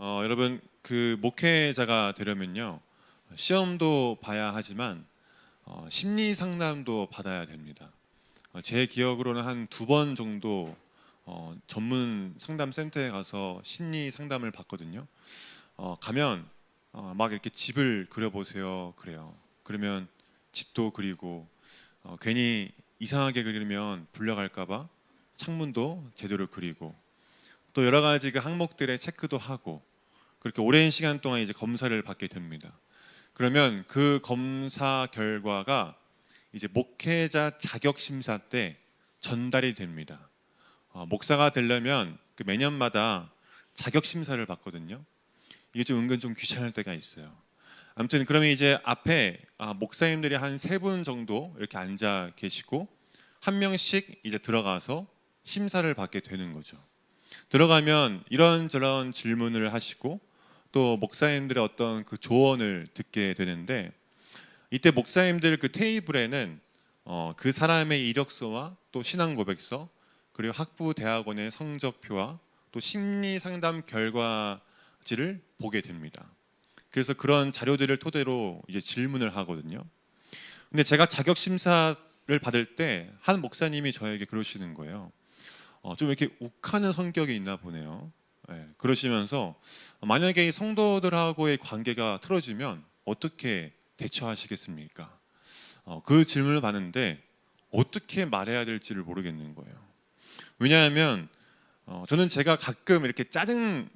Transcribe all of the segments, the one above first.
여러분 그 목회자가 되려면요 시험도 봐야 하지만 심리 상담도 받아야 됩니다. 제 기억으로는 한 2번 정도 전문 상담 센터에 가서 심리 상담을 받거든요. 가면 막 이렇게 집을 그려보세요 그래요. 그러면 집도 그리고 괜히 이상하게 그리면 불려갈까봐 창문도 제대로 그리고 또 여러 가지 그 항목들의 체크도 하고 그렇게 오랜 시간 동안 이제 검사를 받게 됩니다. 그러면 그 검사 결과가 이제 목회자 자격 심사 때 전달이 됩니다. 목사가 되려면 그 매년마다 자격 심사를 받거든요. 이게 좀 은근 좀 귀찮을 때가 있어요. 아무튼 그러면 이제 앞에 목사님들이 한 3분 정도 이렇게 앉아 계시고 한 명씩 이제 들어가서 심사를 받게 되는 거죠. 들어가면 이런저런 질문을 하시고 또 목사님들의 어떤 그 조언을 듣게 되는데 이때 목사님들 그 테이블에는 그 사람의 이력서와 또 신앙 고백서 그리고 학부 대학원의 성적표와 또 심리 상담 결과지를 보게 됩니다. 그래서 그런 자료들을 토대로 이제 질문을 하거든요. 근데 제가 자격 심사를 받을 때 한 목사님이 저에게 그러시는 거예요. 좀 이렇게 욱하는 성격이 있나 보네요. 그러시면서 만약에 이 성도들하고의 관계가 틀어지면 어떻게 대처하시겠습니까? 그 질문을 받는데 어떻게 말해야 될지를 모르겠는 거예요. 왜냐하면 저는 제가 가끔 이렇게 짜증을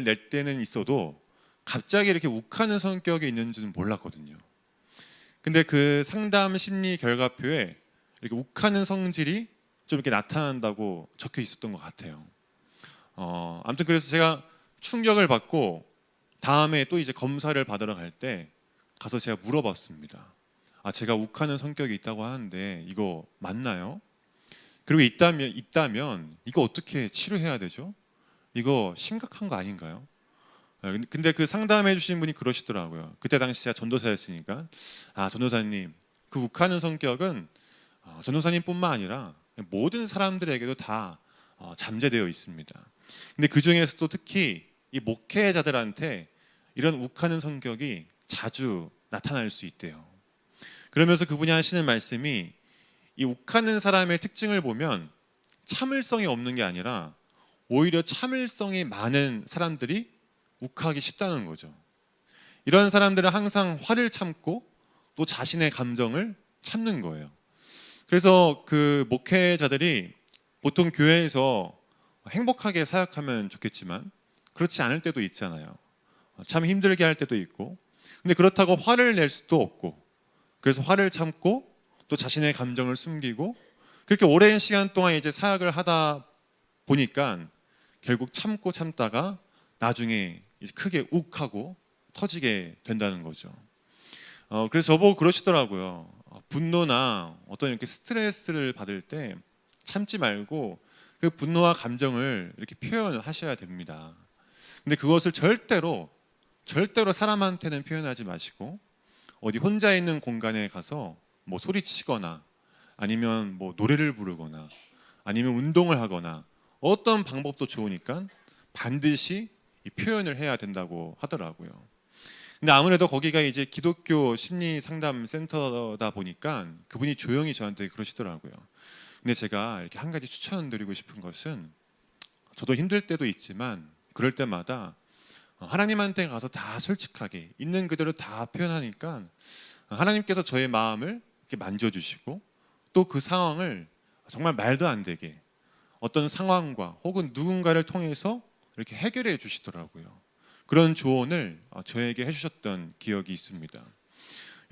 낼 때는 있어도 갑자기 이렇게 욱하는 성격이 있는 줄은 몰랐거든요. 근데 그 상담 심리 결과표에 이렇게 욱하는 성질이 좀 이렇게 나타난다고 적혀 있었던 것 같아요. 아무튼 그래서 제가 충격을 받고 다음에 또 이제 검사를 받으러 갈 때 가서 제가 물어봤습니다. 제가 욱하는 성격이 있다고 하는데 이거 맞나요? 그리고 있다면 이거 어떻게 치료해야 되죠? 이거 심각한 거 아닌가요? 근데 그 상담해 주신 분이 그러시더라고요. 그때 당시 제가 전도사였으니까 전도사님 그 욱하는 성격은 전도사님뿐만 아니라 모든 사람들에게도 다 잠재되어 있습니다. 근데 그 중에서도 특히 이 목회자들한테 이런 욱하는 성격이 자주 나타날 수 있대요. 그러면서 그분이 하시는 말씀이 이 욱하는 사람의 특징을 보면 참을성이 없는 게 아니라 오히려 참을성이 많은 사람들이 욱하기 쉽다는 거죠. 이런 사람들은 항상 화를 참고 또 자신의 감정을 참는 거예요. 그래서 그 목회자들이 보통 교회에서 행복하게 사역하면 좋겠지만 그렇지 않을 때도 있잖아요. 참 힘들게 할 때도 있고 근데 그렇다고 화를 낼 수도 없고 그래서 화를 참고 또 자신의 감정을 숨기고 그렇게 오랜 시간 동안 이제 사역을 하다 보니까 결국 참고 참다가 나중에 크게 욱하고 터지게 된다는 거죠. 그래서 저보고 그러시더라고요. 분노나 어떤 이렇게 스트레스를 받을 때 참지 말고 그 분노와 감정을 이렇게 표현하셔야 됩니다. 근데 그것을 절대로 사람한테는 표현하지 마시고 어디 혼자 있는 공간에 가서 뭐 소리치거나 아니면 뭐 노래를 부르거나 아니면 운동을 하거나 어떤 방법도 좋으니까 반드시 이 표현을 해야 된다고 하더라고요. 근데 아무래도 거기가 이제 기독교 심리 상담 센터다 보니까 그분이 조용히 저한테 그러시더라고요. 근데 제가 이렇게 한 가지 추천드리고 싶은 것은 저도 힘들 때도 있지만 그럴 때마다 하나님한테 가서 다 솔직하게 있는 그대로 다 표현하니까 하나님께서 저의 마음을 이렇게 만져주시고 또 그 상황을 정말 말도 안 되게 어떤 상황과 혹은 누군가를 통해서 이렇게 해결해 주시더라고요. 그런 조언을 저에게 해주셨던 기억이 있습니다.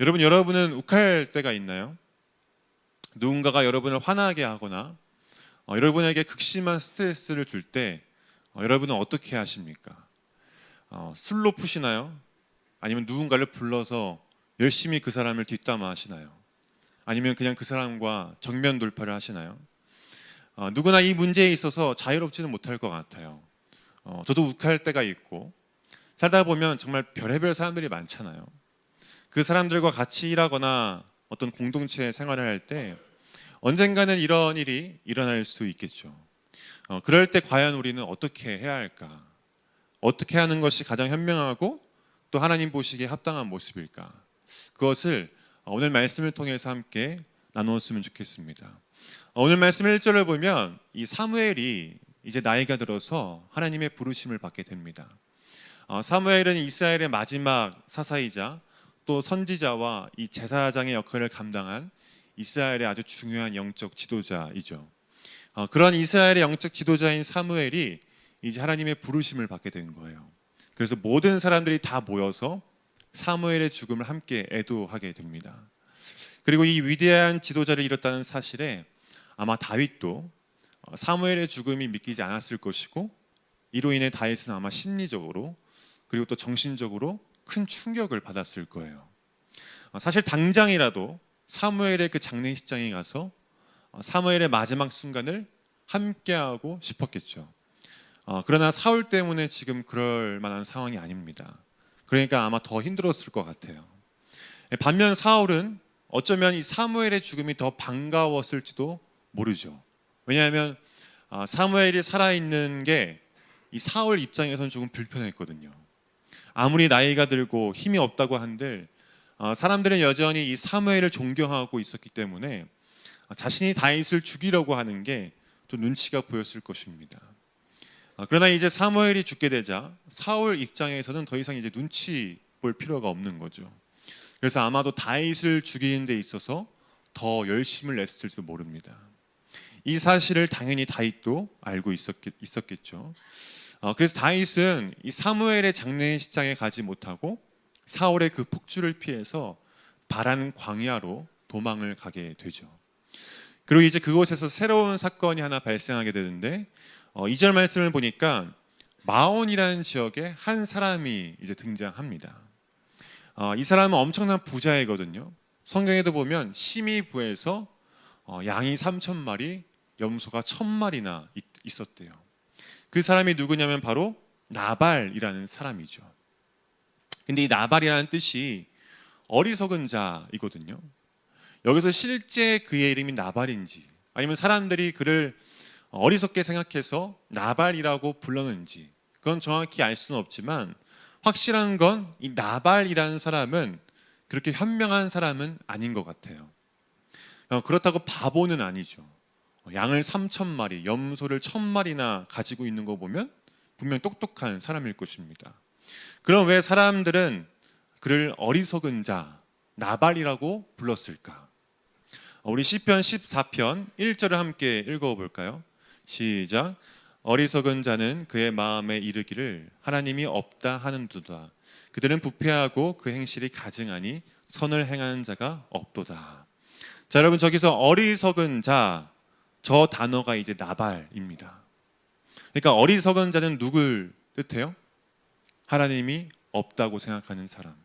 여러분은 욱할 때가 있나요? 누군가가 여러분을 화나게 하거나 여러분에게 극심한 스트레스를 줄 때 여러분은 어떻게 하십니까? 술로 푸시나요? 아니면 누군가를 불러서 열심히 그 사람을 뒷담화 하시나요? 아니면 그냥 그 사람과 정면 돌파를 하시나요? 누구나 이 문제에 있어서 자유롭지는 못할 것 같아요. 저도 욱할 때가 있고 살다 보면 정말 별의별 사람들이 많잖아요. 그 사람들과 같이 일하거나 어떤 공동체 생활을 할 때 언젠가는 이런 일이 일어날 수 있겠죠. 그럴 때 과연 우리는 어떻게 해야 할까? 어떻게 하는 것이 가장 현명하고 또 하나님 보시기에 합당한 모습일까? 그것을 오늘 말씀을 통해서 함께 나누었으면 좋겠습니다. 오늘 말씀 1절을 보면 이 사무엘이 이제 나이가 들어서 하나님의 부르심을 받게 됩니다. 사무엘은 이스라엘의 마지막 사사이자 또 선지자와 이 제사장의 역할을 감당한 이스라엘의 아주 중요한 영적 지도자이죠. 그런 이스라엘의 영적 지도자인 사무엘이 이제 하나님의 부르심을 받게 된 거예요. 그래서 모든 사람들이 다 모여서 사무엘의 죽음을 함께 애도하게 됩니다. 그리고 이 위대한 지도자를 잃었다는 사실에 아마 다윗도 사무엘의 죽음이 믿기지 않았을 것이고, 이로 인해 다윗은 아마 심리적으로 그리고 또 정신적으로 큰 충격을 받았을 거예요. 사실 당장이라도 사무엘의 그 장례식장에 가서 사무엘의 마지막 순간을 함께하고 싶었겠죠. 그러나 사울 때문에 지금 그럴 만한 상황이 아닙니다. 그러니까 아마 더 힘들었을 것 같아요. 반면 사울은 어쩌면 이 사무엘의 죽음이 더 반가웠을지도 모르죠. 왜냐하면 사무엘이 살아있는 게 이 사울 입장에서는 조금 불편했거든요. 아무리 나이가 들고 힘이 없다고 한들 사람들은 여전히 이 사무엘을 존경하고 있었기 때문에 자신이 다윗을 죽이려고 하는 게 좀 눈치가 보였을 것입니다. 그러나 이제 사무엘이 죽게 되자 사울 입장에서는 더 이상 이제 눈치 볼 필요가 없는 거죠. 그래서 아마도 다윗을 죽이는 데 있어서 더 열심을 냈을지도 모릅니다. 이 사실을 당연히 다윗도 알고 있었겠죠. 그래서 다윗은 이 사무엘의 장례식장에 가지 못하고 사울의 그 폭주를 피해서 바란 광야로 도망을 가게 되죠. 그리고 이제 그곳에서 새로운 사건이 하나 발생하게 되는데 2절 말씀을 보니까 마온이라는 지역에 한 사람이 이제 등장합니다. 이 사람은 엄청난 부자이거든요. 성경에도 보면 심히 부해서 양이 3,000마리, 염소가 1,000마리나 있었대요. 그 사람이 누구냐면 바로 나발이라는 사람이죠. 근데 이 나발이라는 뜻이 어리석은 자이거든요. 여기서 실제 그의 이름이 나발인지 아니면 사람들이 그를 어리석게 생각해서 나발이라고 불렀는지 그건 정확히 알 수는 없지만 확실한 건 이 나발이라는 사람은 그렇게 현명한 사람은 아닌 것 같아요. 그렇다고 바보는 아니죠. 양을 3,000마리, 염소를 1,000마리나 가지고 있는 거 보면 분명 똑똑한 사람일 것입니다. 그럼 왜 사람들은 그를 어리석은 자, 나발이라고 불렀을까? 우리 시편 14편 1절을 함께 읽어볼까요? 시작. 어리석은 자는 그의 마음에 이르기를 하나님이 없다 하는도다. 그들은 부패하고 그 행실이 가증하니 선을 행하는 자가 없도다. 자, 여러분 저기서 어리석은 자, 저 단어가 이제 나발입니다. 그러니까 어리석은 자는 누굴 뜻해요? 하나님이 없다고 생각하는 사람.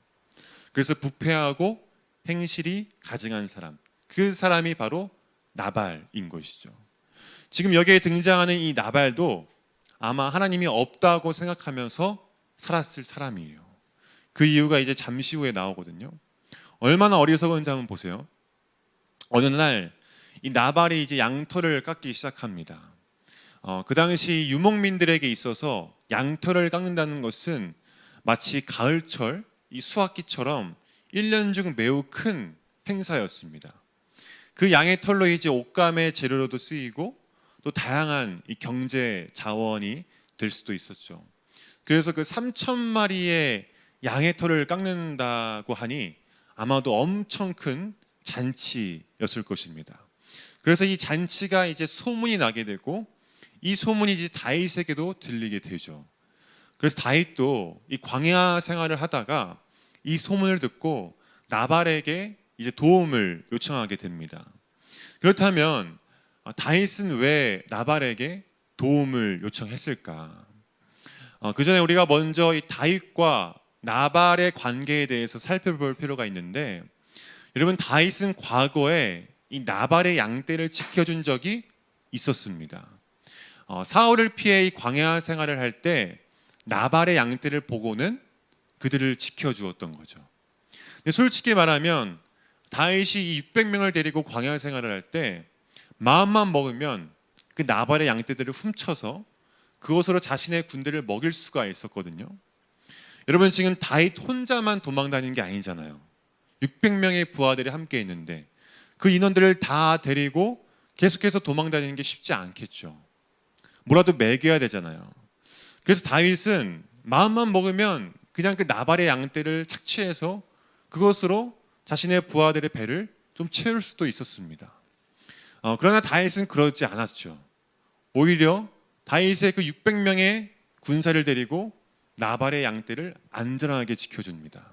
그래서 부패하고 행실이 가증한 사람. 그 사람이 바로 나발인 것이죠. 지금 여기에 등장하는 이 나발도 아마 하나님이 없다고 생각하면서 살았을 사람이에요. 그 이유가 이제 잠시 후에 나오거든요. 얼마나 어리석은지 한번 보세요. 어느 날 이 나발이 이제 양털을 깎기 시작합니다. 그 당시 유목민들에게 있어서 양털을 깎는다는 것은 마치 가을철 이 수확기처럼 1년 중 매우 큰 행사였습니다. 그 양의 털로 이제 옷감의 재료로도 쓰이고 또 다양한 이 경제 자원이 될 수도 있었죠. 그래서 그 3,000마리의 양의 털을 깎는다고 하니 아마도 엄청 큰 잔치였을 것입니다. 그래서 이 잔치가 이제 소문이 나게 되고 이 소문이 이제 다윗에게도 들리게 되죠. 그래서 다윗도 이 광야 생활을 하다가 이 소문을 듣고 나발에게 이제 도움을 요청하게 됩니다. 그렇다면 다윗은 왜 나발에게 도움을 요청했을까? 그 전에 우리가 먼저 이 다윗과 나발의 관계에 대해서 살펴볼 필요가 있는데, 여러분 다윗은 과거에 이 나발의 양떼를 지켜준 적이 있었습니다. 사울을 피해 이 광야 생활을 할 때 나발의 양떼를 보고는 그들을 지켜주었던 거죠. 근데 솔직히 말하면 다윗이 이 600명을 데리고 광야 생활을 할 때 마음만 먹으면 그 나발의 양떼들을 훔쳐서 그것으로 자신의 군대를 먹일 수가 있었거든요. 여러분, 지금 다윗 혼자만 도망 다니는 게 아니잖아요. 600명의 부하들이 함께 있는데 그 인원들을 다 데리고 계속해서 도망 다니는 게 쉽지 않겠죠. 뭐라도 먹여야 되잖아요. 그래서 다윗은 마음만 먹으면 그냥 그 나발의 양떼를 착취해서 그것으로 자신의 부하들의 배를 좀 채울 수도 있었습니다. 그러나 다윗은 그러지 않았죠. 오히려 다윗의 그 600명의 군사를 데리고 나발의 양떼를 안전하게 지켜줍니다.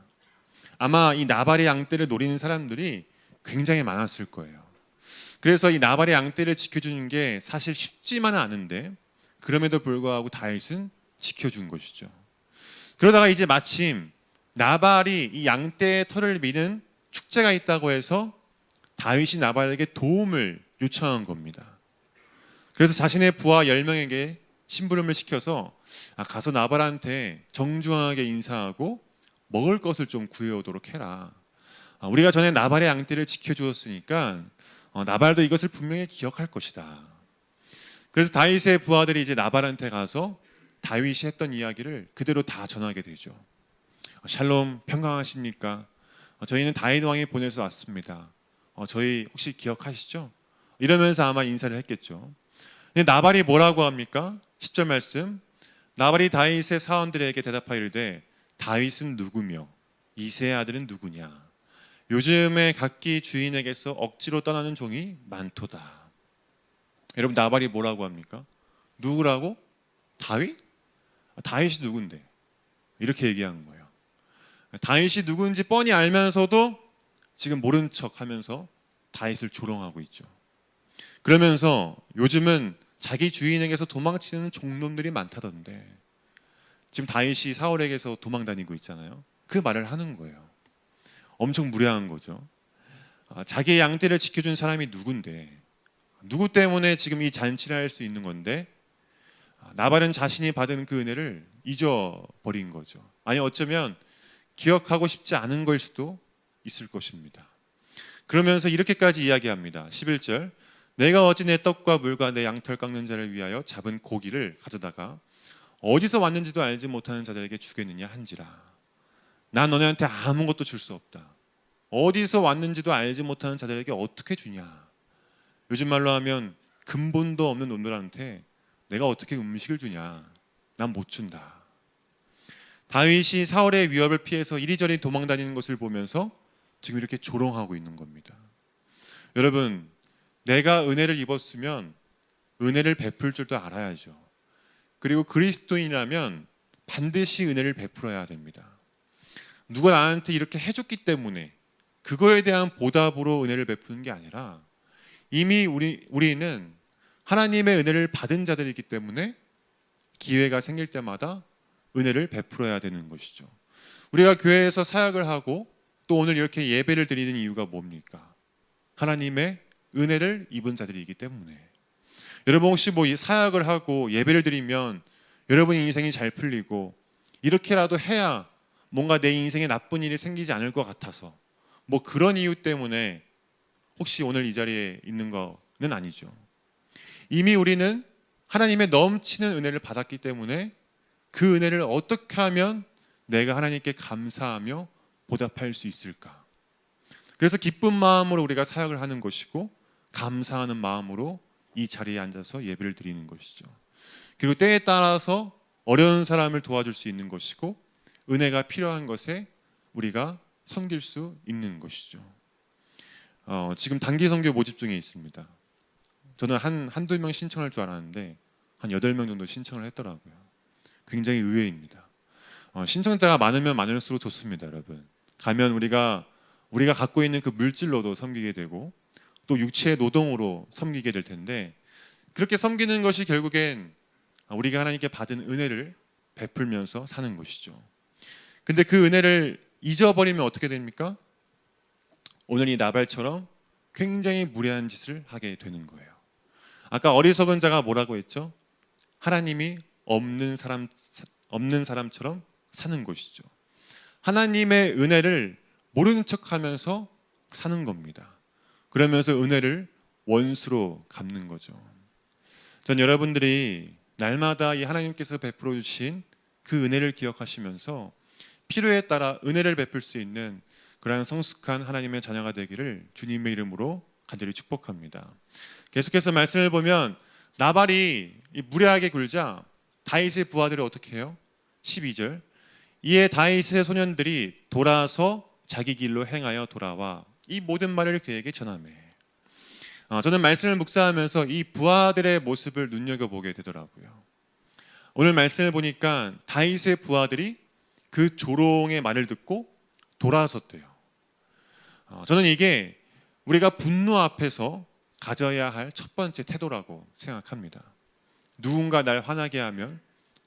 아마 이 나발의 양떼를 노리는 사람들이 굉장히 많았을 거예요. 그래서 이 나발의 양떼를 지켜주는 게 사실 쉽지만은 않은데 그럼에도 불구하고 다윗은 지켜준 것이죠. 그러다가 이제 마침 나발이 이 양떼의 털을 미는 축제가 있다고 해서 다윗이 나발에게 도움을 요청한 겁니다. 그래서 자신의 부하 10명에게 심부름을 시켜서 가서 나발한테 정중하게 인사하고 먹을 것을 좀 구해오도록 해라. 우리가 전에 나발의 양떼를 지켜주었으니까 나발도 이것을 분명히 기억할 것이다. 그래서 다윗의 부하들이 이제 나발한테 가서 다윗이 했던 이야기를 그대로 다 전하게 되죠. 샬롬, 평강하십니까? 저희는 다윗 왕이 보내서 왔습니다. 저희 혹시 기억하시죠? 이러면서 아마 인사를 했겠죠. 근데 나발이 뭐라고 합니까? 10절 말씀. 나발이 다윗의 사원들에게 대답하여 이르되 다윗은 누구며 이새의 아들은 누구냐? 요즘에 각기 주인에게서 억지로 떠나는 종이 많도다. 여러분, 나발이 뭐라고 합니까? 누구라고? 다윗? 다윗이 누군데? 이렇게 얘기한 거예요. 다윗이 누군지 뻔히 알면서도 지금 모른 척하면서 다윗을 조롱하고 있죠. 그러면서 요즘은 자기 주인에게서 도망치는 종놈들이 많다던데 지금 다윗이 사울에게서 도망 다니고 있잖아요. 그 말을 하는 거예요. 엄청 무례한 거죠. 자기의 양떼를 지켜준 사람이 누군데, 누구 때문에 지금 이 잔치를 할 수 있는 건데 나발은 자신이 받은 그 은혜를 잊어버린 거죠. 아니, 어쩌면 기억하고 싶지 않은 걸 수도 있을 것입니다. 그러면서 이렇게까지 이야기합니다. 11절. 내가 어찌 내 떡과 물과 내 양털 깎는 자를 위하여 잡은 고기를 가져다가 어디서 왔는지도 알지 못하는 자들에게 주겠느냐 한지라. 난 너네한테 아무것도 줄 수 없다. 어디서 왔는지도 알지 못하는 자들에게 어떻게 주냐. 요즘 말로 하면 근본도 없는 놈들한테 내가 어떻게 음식을 주냐. 난 못 준다. 다윗이 사울의 위협을 피해서 이리저리 도망다니는 것을 보면서 지금 이렇게 조롱하고 있는 겁니다. 여러분, 내가 은혜를 입었으면 은혜를 베풀 줄도 알아야죠. 그리고 그리스도인이라면 반드시 은혜를 베풀어야 됩니다. 누가 나한테 이렇게 해줬기 때문에 그거에 대한 보답으로 은혜를 베푸는 게 아니라 이미 우리는 하나님의 은혜를 받은 자들이기 때문에 기회가 생길 때마다 은혜를 베풀어야 되는 것이죠. 우리가 교회에서 사역을 하고 또 오늘 이렇게 예배를 드리는 이유가 뭡니까? 하나님의 은혜를 입은 자들이기 때문에. 여러분, 혹시 뭐 사역을 하고 예배를 드리면 여러분 인생이 잘 풀리고 이렇게라도 해야 뭔가 내 인생에 나쁜 일이 생기지 않을 것 같아서 뭐 그런 이유 때문에 혹시 오늘 이 자리에 있는 거는 아니죠. 이미 우리는 하나님의 넘치는 은혜를 받았기 때문에 그 은혜를 어떻게 하면 내가 하나님께 감사하며 보답할 수 있을까? 그래서 기쁜 마음으로 우리가 사역을 하는 것이고 감사하는 마음으로 이 자리에 앉아서 예배를 드리는 것이죠. 그리고 때에 따라서 어려운 사람을 도와줄 수 있는 것이고 은혜가 필요한 것에 우리가 섬길 수 있는 것이죠. 지금 단기 선교 모집 중에 있습니다. 저는 한두 명 신청할 줄 알았는데 한 8명 정도 신청을 했더라고요. 굉장히 의외입니다. 신청자가 많으면 많을수록 좋습니다, 여러분. 가면 우리가 갖고 있는 그 물질로도 섬기게 되고 또 육체의 노동으로 섬기게 될 텐데 그렇게 섬기는 것이 결국엔 우리가 하나님께 받은 은혜를 베풀면서 사는 것이죠. 근데 그 은혜를 잊어버리면 어떻게 됩니까? 오늘 이 나발처럼 굉장히 무례한 짓을 하게 되는 거예요. 아까 어리석은 자가 뭐라고 했죠? 하나님이 없는 사람처럼 사는 것이죠. 하나님의 은혜를 모르는 척하면서 사는 겁니다. 그러면서 은혜를 원수로 갚는 거죠. 전 여러분들이 날마다 이 하나님께서 베풀어 주신 그 은혜를 기억하시면서 필요에 따라 은혜를 베풀 수 있는 그러한 성숙한 하나님의 자녀가 되기를 주님의 이름으로 간절히 축복합니다. 계속해서 말씀을 보면 나발이 무례하게 굴자 다윗의 부하들이 어떻게 해요? 12절 이에 다윗의 소년들이 돌아서 자기 길로 행하여 돌아와 이 모든 말을 그에게 전하매. 저는 말씀을 묵상하면서 이 부하들의 모습을 눈여겨보게 되더라고요. 오늘 말씀을 보니까 다윗의 부하들이 그 조롱의 말을 듣고 돌아섰대요. 저는 이게 우리가 분노 앞에서 가져야 할 첫 번째 태도라고 생각합니다. 누군가 날 화나게 하면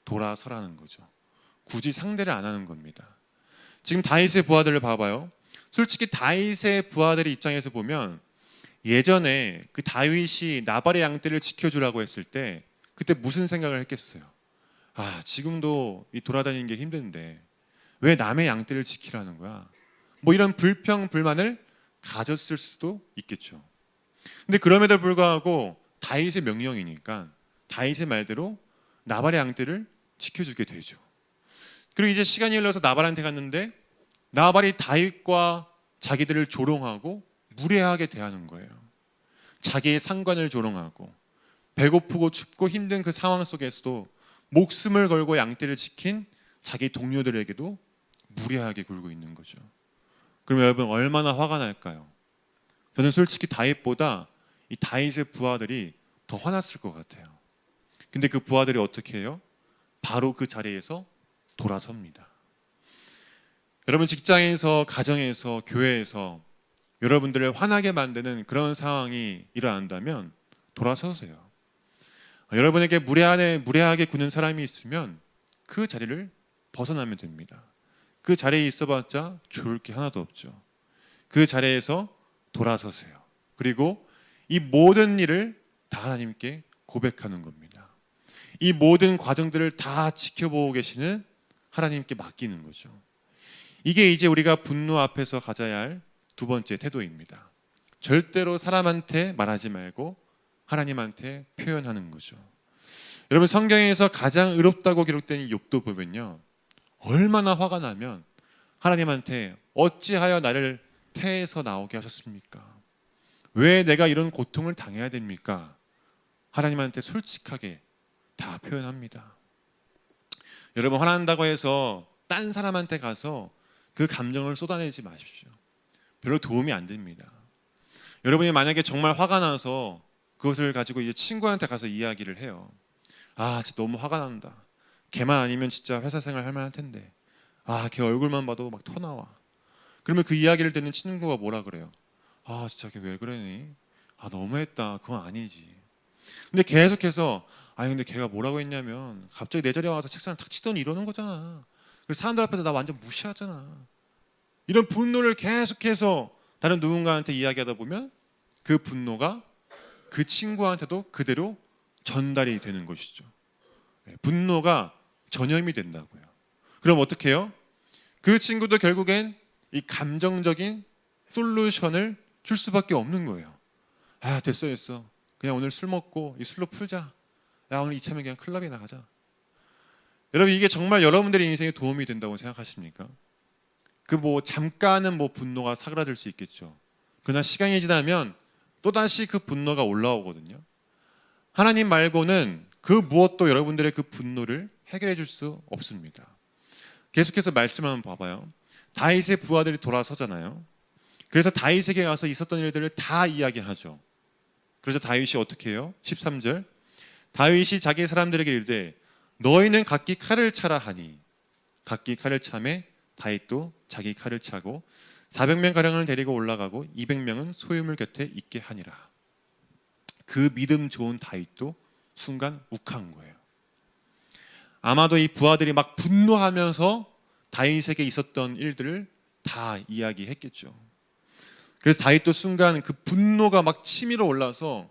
돌아서라는 거죠. 굳이 상대를 안 하는 겁니다. 지금 다윗의 부하들을 봐봐요. 솔직히 다윗의 부하들의 입장에서 보면 예전에 그 다윗이 나발의 양떼를 지켜주라고 했을 때 그때 무슨 생각을 했겠어요? 지금도 이 돌아다니는 게 힘든데 왜 남의 양떼를 지키라는 거야? 뭐 이런 불평 불만을 가졌을 수도 있겠죠. 근데 그럼에도 불구하고 다윗의 명령이니까 다윗의 말대로 나발의 양떼를 지켜주게 되죠. 그리고 이제 시간이 흘러서 나발한테 갔는데 나발이 다윗과 자기들을 조롱하고 무례하게 대하는 거예요. 자기의 상관을 조롱하고 배고프고 춥고 힘든 그 상황 속에서도 목숨을 걸고 양떼를 지킨 자기 동료들에게도 무례하게 굴고 있는 거죠. 그럼 여러분 얼마나 화가 날까요? 저는 솔직히 다윗보다 이 다윗의 부하들이 더 화났을 것 같아요. 근데 그 부하들이 어떻게 해요? 바로 그 자리에서 돌아섭니다. 여러분 직장에서, 가정에서, 교회에서 여러분들을 화나게 만드는 그런 상황이 일어난다면 돌아서세요. 여러분에게 무례하게 구는 사람이 있으면 그 자리를 벗어나면 됩니다. 그 자리에 있어봤자 좋을 게 하나도 없죠. 그 자리에서 돌아서세요. 그리고 이 모든 일을 다 하나님께 고백하는 겁니다. 이 모든 과정들을 다 지켜보고 계시는 하나님께 맡기는 거죠. 이게 이제 우리가 분노 앞에서 가져야 할 두 번째 태도입니다. 절대로 사람한테 말하지 말고 하나님한테 표현하는 거죠. 여러분 성경에서 가장 의롭다고 기록된 이 욥도 보면요. 얼마나 화가 나면 하나님한테 어찌하여 나를 태에서 나오게 하셨습니까? 왜 내가 이런 고통을 당해야 됩니까? 하나님한테 솔직하게 다 표현합니다. 여러분 화난다고 해서 딴 사람한테 가서 그 감정을 쏟아내지 마십시오. 별로 도움이 안 됩니다. 여러분이 만약에 정말 화가 나서 그것을 가지고 이제 친구한테 가서 이야기를 해요. 진짜 너무 화가 난다. 걔만 아니면 진짜 회사 생활 할 만할 텐데. 걔 얼굴만 봐도 막 터나와. 그러면 그 이야기를 듣는 친구가 뭐라 그래요? 진짜 걔 왜 그러니? 너무했다. 그건 아니지. 근데 계속해서 근데 걔가 뭐라고 했냐면 갑자기 내 자리에 와서 책상을 탁 치더니 이러는 거잖아. 그래서 사람들 앞에서 나 완전 무시하잖아. 이런 분노를 계속해서 다른 누군가한테 이야기하다 보면 그 분노가 그 친구한테도 그대로 전달이 되는 것이죠. 분노가 전염이 된다고요. 그럼 어떻게 해요? 그 친구도 결국엔 이 감정적인 솔루션을 줄 수밖에 없는 거예요. 됐어. 그냥 오늘 술 먹고 이 술로 풀자. 오늘 이참에 그냥 클럽이나 가자. 여러분 이게 정말 여러분들의 인생에 도움이 된다고 생각하십니까? 잠깐은 분노가 사그라들 수 있겠죠. 그러나 시간이 지나면 또다시 그 분노가 올라오거든요. 하나님 말고는 그 무엇도 여러분들의 그 분노를 해결해 줄 수 없습니다. 계속해서 말씀을 한번 봐봐요. 다윗의 부하들이 돌아서잖아요. 그래서 다윗에게 가서 있었던 일들을 다 이야기하죠. 그래서 다윗이 어떻게 해요? 13절 다윗이 자기 사람들에게 이르되 너희는 각기 칼을 차라 하니 각기 칼을 차매 다윗도 자기 칼을 차고 400명가량을 데리고 올라가고 200명은 소유물 곁에 있게 하니라. 그 믿음 좋은 다윗도 순간 욱한 거예요. 아마도 이 부하들이 막 분노하면서 다윗에게 있었던 일들을 다 이야기했겠죠. 그래서 다윗도 순간 그 분노가 막 치밀어 올라서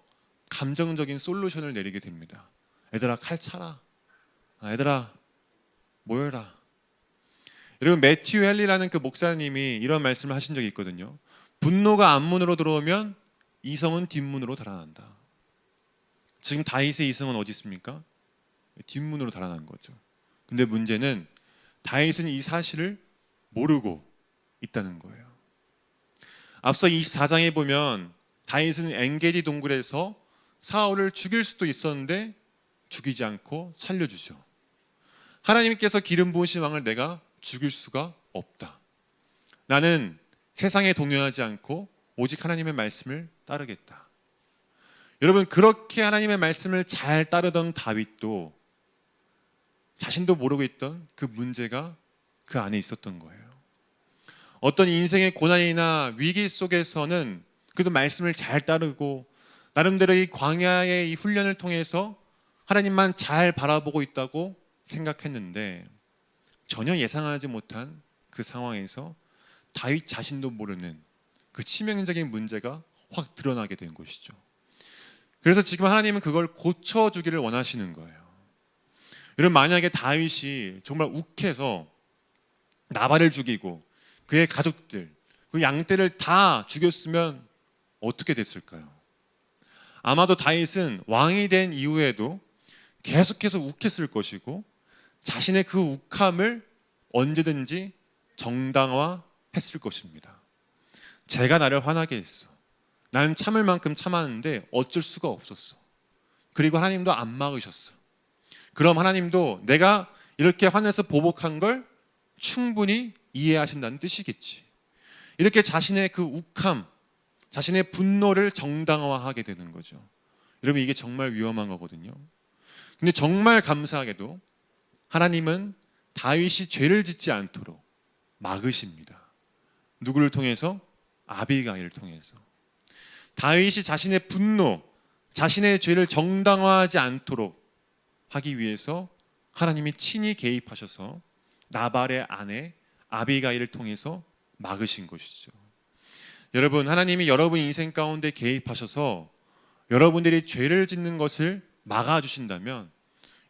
감정적인 솔루션을 내리게 됩니다. 얘들아 칼 차라. 얘들아 모여라. 여러분 매튜 헨리라는 그 목사님이 이런 말씀을 하신 적이 있거든요. 분노가 앞문으로 들어오면 이성은 뒷문으로 달아난다. 지금 다윗의 이성은 어디 있습니까? 뒷문으로 달아난 거죠. 근데 문제는 다윗은 이 사실을 모르고 있다는 거예요. 앞서 24장에 보면 다윗은 엔게디 동굴에서 사울을 죽일 수도 있었는데 죽이지 않고 살려주죠. 하나님께서 기름 부으신 왕을 내가 죽일 수가 없다. 나는 세상에 동요하지 않고 오직 하나님의 말씀을 따르겠다. 여러분, 그렇게 하나님의 말씀을 잘 따르던 다윗도 자신도 모르고 있던 그 문제가 그 안에 있었던 거예요. 어떤 인생의 고난이나 위기 속에서는 그래도 말씀을 잘 따르고 나름대로 이 광야의 이 훈련을 통해서 하나님만 잘 바라보고 있다고 생각했는데 전혀 예상하지 못한 그 상황에서 다윗 자신도 모르는 그 치명적인 문제가 확 드러나게 된 것이죠. 그래서 지금 하나님은 그걸 고쳐주기를 원하시는 거예요. 여러분, 만약에 다윗이 정말 욱해서 나발을 죽이고 그의 가족들, 그 양떼를 다 죽였으면 어떻게 됐을까요? 아마도 다윗은 왕이 된 이후에도 계속해서 욱했을 것이고 자신의 그 욱함을 언제든지 정당화했을 것입니다. 제가 나를 화나게 했어. 나는 참을 만큼 참았는데 어쩔 수가 없었어. 그리고 하나님도 안 막으셨어. 그럼 하나님도 내가 이렇게 화내서 보복한 걸 충분히 이해하신다는 뜻이겠지. 이렇게 자신의 그 욱함, 자신의 분노를 정당화하게 되는 거죠. 여러분, 이게 정말 위험한 거거든요. 근데 정말 감사하게도 하나님은 다윗이 죄를 짓지 않도록 막으십니다. 누구를 통해서? 아비가일을 통해서. 다윗이 자신의 분노, 자신의 죄를 정당화하지 않도록 하기 위해서 하나님이 친히 개입하셔서 나발의 아내 아비가일을 통해서 막으신 것이죠. 여러분, 하나님이 여러분 인생 가운데 개입하셔서 여러분들이 죄를 짓는 것을 막아주신다면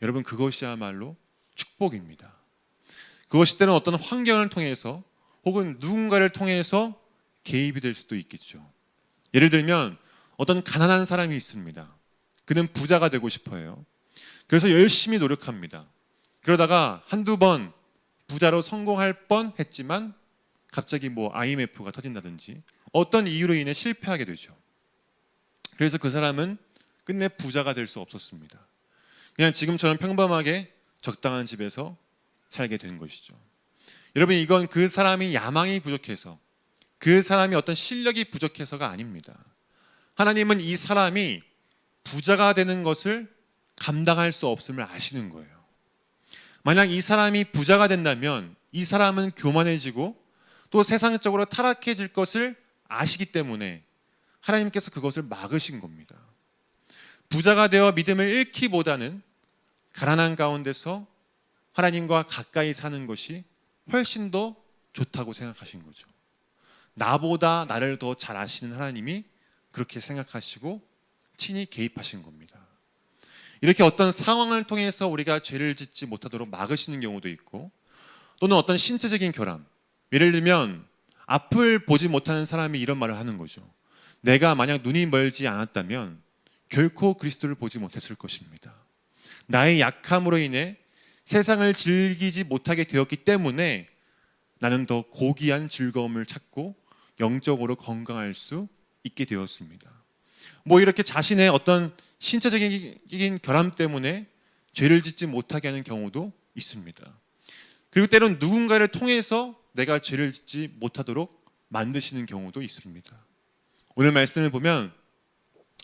여러분, 그것이야말로 축복입니다. 그것이 때는 어떤 환경을 통해서 혹은 누군가를 통해서 개입이 될 수도 있겠죠. 예를 들면 어떤 가난한 사람이 있습니다. 그는 부자가 되고 싶어요. 그래서 열심히 노력합니다. 그러다가 한두 번 부자로 성공할 뻔했지만 갑자기 IMF가 터진다든지 어떤 이유로 인해 실패하게 되죠. 그래서 그 사람은 끝내 부자가 될 수 없었습니다. 그냥 지금처럼 평범하게 적당한 집에서 살게 된 것이죠. 여러분, 이건 그 사람이 야망이 부족해서, 그 사람이 어떤 실력이 부족해서가 아닙니다. 하나님은 이 사람이 부자가 되는 것을 감당할 수 없음을 아시는 거예요. 만약 이 사람이 부자가 된다면 이 사람은 교만해지고 또 세상적으로 타락해질 것을 아시기 때문에 하나님께서 그것을 막으신 겁니다. 부자가 되어 믿음을 잃기보다는 가난한 가운데서 하나님과 가까이 사는 것이 훨씬 더 좋다고 생각하신 거죠. 나보다 나를 더 잘 아시는 하나님이 그렇게 생각하시고 친히 개입하신 겁니다. 이렇게 어떤 상황을 통해서 우리가 죄를 짓지 못하도록 막으시는 경우도 있고, 또는 어떤 신체적인 결함, 예를 들면 앞을 보지 못하는 사람이 이런 말을 하는 거죠. 내가 만약 눈이 멀지 않았다면 결코 그리스도를 보지 못했을 것입니다. 나의 약함으로 인해 세상을 즐기지 못하게 되었기 때문에 나는 더 고귀한 즐거움을 찾고 영적으로 건강할 수 있게 되었습니다. 이렇게 자신의 어떤 신체적인 결함 때문에 죄를 짓지 못하게 하는 경우도 있습니다. 그리고 때론 누군가를 통해서 내가 죄를 짓지 못하도록 만드시는 경우도 있습니다. 오늘 말씀을 보면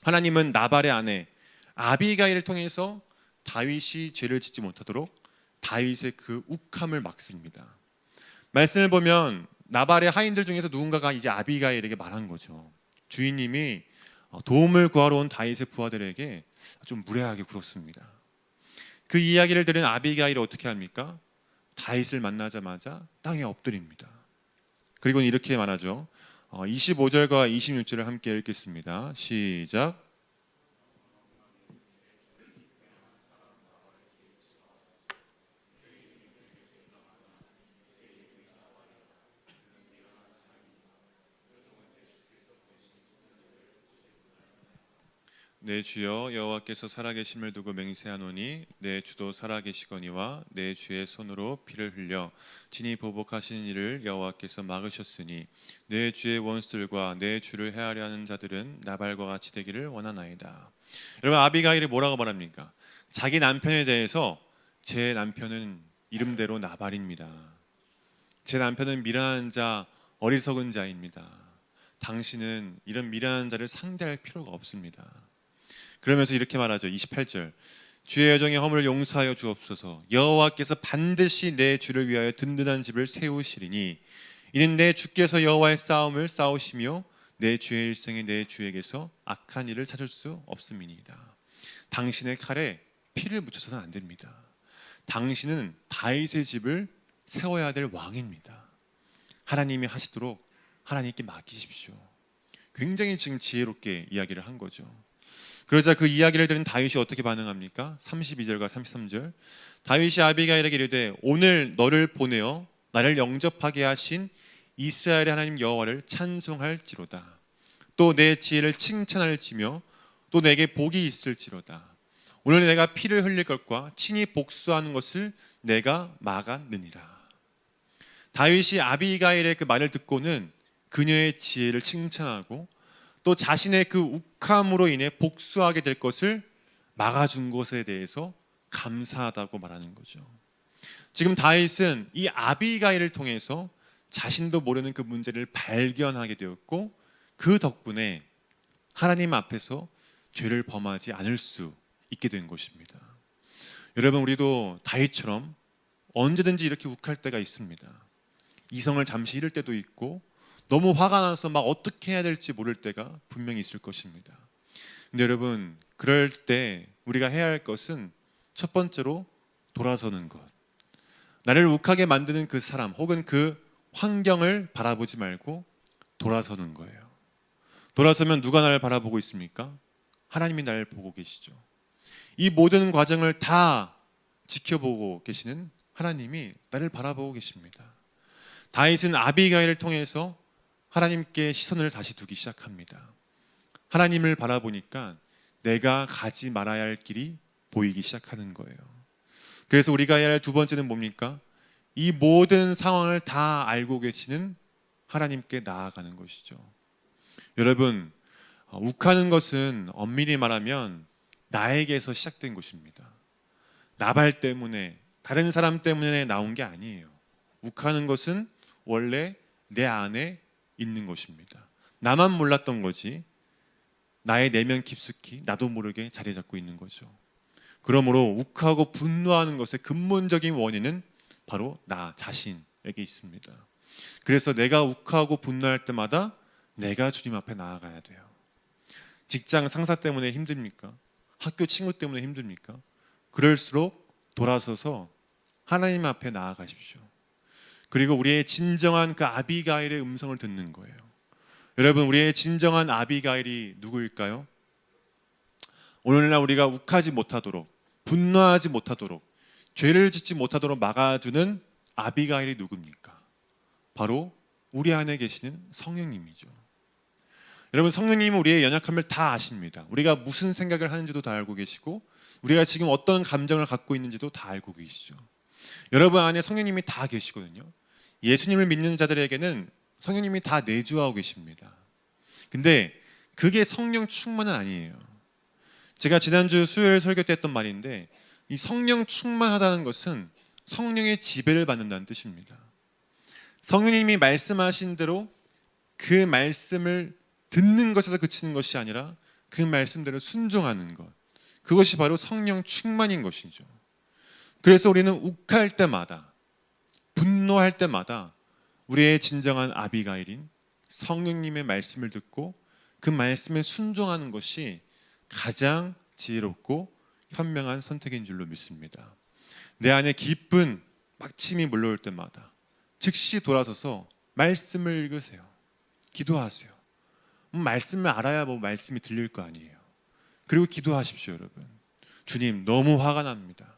하나님은 나발의 아내 아비가일을 통해서 다윗이 죄를 짓지 못하도록 다윗의 그 욱함을 막습니다. 말씀을 보면 나발의 하인들 중에서 누군가가 이제 아비가일에게 말한 거죠. 주인님이 도움을 구하러 온 다윗의 부하들에게 좀 무례하게 굴었습니다. 그 이야기를 들은 아비가일이 어떻게 합니까? 다윗을 만나자마자 땅에 엎드립니다. 그리고 이렇게 말하죠. 25절과 26절을 함께 읽겠습니다. 시작. 내 주여 여호와께서 살아계심을 두고 맹세하노니 내 주도 살아계시거니와 내 주의 손으로 피를 흘려 친히 보복하신 이를 여호와께서 막으셨으니 내 주의 원수들과 내 주를 해하려 하는 자들은 나발과 같이 되기를 원하나이다. 여러분, 아비가일이 뭐라고 말합니까? 자기 남편에 대해서 제 남편은 이름대로 나발입니다. 제 남편은 미련한 자, 어리석은 자입니다. 당신은 이런 미련한 자를 상대할 필요가 없습니다. 그러면서 이렇게 말하죠. 28절. 주의 여정의 허물을 용서하여 주옵소서. 여호와께서 반드시 내 주를 위하여 든든한 집을 세우시리니 이는 내 주께서 여호와의 싸움을 싸우시며 내 주의 일생에 내 주에게서 악한 일을 찾을 수 없음이니이다. 당신의 칼에 피를 묻혀서는 안 됩니다. 당신은 다윗의 집을 세워야 될 왕입니다. 하나님이 하시도록 하나님께 맡기십시오. 굉장히 지금 지혜롭게 이야기를 한 거죠. 그러자 그 이야기를 들은 다윗이 어떻게 반응합니까? 32절과 33절. 다윗이 아비가일에게 이르되 오늘 너를 보내어 나를 영접하게 하신 이스라엘의 하나님 여호와를 찬송할지로다. 또 내 지혜를 칭찬할지며 또 내게 복이 있을지로다. 오늘 내가 피를 흘릴 것과 친히 복수하는 것을 내가 막았느니라. 다윗이 아비가일의 그 말을 듣고는 그녀의 지혜를 칭찬하고 또 자신의 그 욱함으로 인해 복수하게 될 것을 막아준 것에 대해서 감사하다고 말하는 거죠. 지금 다윗은 이 아비가일을 통해서 자신도 모르는 그 문제를 발견하게 되었고 그 덕분에 하나님 앞에서 죄를 범하지 않을 수 있게 된 것입니다. 여러분, 우리도 다윗처럼 언제든지 이렇게 욱할 때가 있습니다. 이성을 잠시 잃을 때도 있고 너무 화가 나서 막 어떻게 해야 될지 모를 때가 분명히 있을 것입니다. 근데 여러분, 그럴 때 우리가 해야 할 것은 첫 번째로 돌아서는 것. 나를 욱하게 만드는 그 사람 혹은 그 환경을 바라보지 말고 돌아서는 거예요. 돌아서면 누가 나를 바라보고 있습니까? 하나님이 나를 보고 계시죠. 이 모든 과정을 다 지켜보고 계시는 하나님이 나를 바라보고 계십니다. 다윗은 아비가일을 통해서 하나님께 시선을 다시 두기 시작합니다. 하나님을 바라보니까 내가 가지 말아야 할 길이 보이기 시작하는 거예요. 그래서 우리가 해야 할 두 번째는 뭡니까? 이 모든 상황을 다 알고 계시는 하나님께 나아가는 것이죠. 여러분, 욱하는 것은 엄밀히 말하면 나에게서 시작된 것입니다. 나발 때문에, 다른 사람 때문에 나온 게 아니에요. 욱하는 것은 원래 내 안에 있는 것입니다. 나만 몰랐던 거지 나의 내면 깊숙이 나도 모르게 자리 잡고 있는 거죠. 그러므로 욱하고 분노하는 것의 근본적인 원인은 바로 나 자신에게 있습니다. 그래서 내가 욱하고 분노할 때마다 내가 주님 앞에 나아가야 돼요. 직장 상사 때문에 힘듭니까? 학교 친구 때문에 힘듭니까? 그럴수록 돌아서서 하나님 앞에 나아가십시오. 그리고 우리의 진정한 그 아비가일의 음성을 듣는 거예요. 여러분, 우리의 진정한 아비가일이 누구일까요? 오늘날 우리가 욱하지 못하도록, 분노하지 못하도록, 죄를 짓지 못하도록 막아주는 아비가일이 누굽니까? 바로 우리 안에 계시는 성령님이죠. 여러분, 성령님은 우리의 연약함을 다 아십니다. 우리가 무슨 생각을 하는지도 다 알고 계시고 우리가 지금 어떤 감정을 갖고 있는지도 다 알고 계시죠. 여러분 안에 성령님이 다 계시거든요. 예수님을 믿는 자들에게는 성령님이 다 내주하고 계십니다. 근데 그게 성령 충만은 아니에요. 제가 지난주 수요일 설교 때 했던 말인데 이 성령 충만하다는 것은 성령의 지배를 받는다는 뜻입니다. 성령님이 말씀하신 대로 그 말씀을 듣는 것에서 그치는 것이 아니라 그 말씀대로 순종하는 것, 그것이 바로 성령 충만인 것이죠. 그래서 우리는 욱할 때마다, 분노할 때마다 우리의 진정한 아비가일인 성령님의 말씀을 듣고 그 말씀에 순종하는 것이 가장 지혜롭고 현명한 선택인 줄로 믿습니다. 내 안에 기쁜 막침이 몰려올 때마다 즉시 돌아서서 말씀을 읽으세요. 기도하세요. 말씀을 알아야 뭐 말씀이 들릴 거 아니에요. 그리고 기도하십시오, 여러분. 주님, 너무 화가 납니다.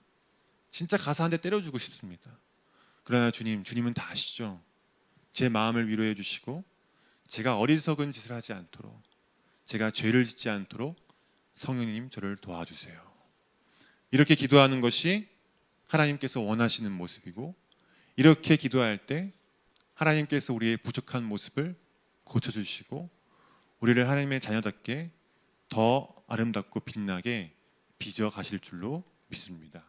진짜 가서 한 대 때려주고 싶습니다. 그러나 주님은 다 아시죠? 제 마음을 위로해 주시고 제가 어리석은 짓을 하지 않도록, 제가 죄를 짓지 않도록 성령님 저를 도와주세요. 이렇게 기도하는 것이 하나님께서 원하시는 모습이고, 이렇게 기도할 때 하나님께서 우리의 부족한 모습을 고쳐주시고 우리를 하나님의 자녀답게 더 아름답고 빛나게 빚어 가실 줄로 믿습니다.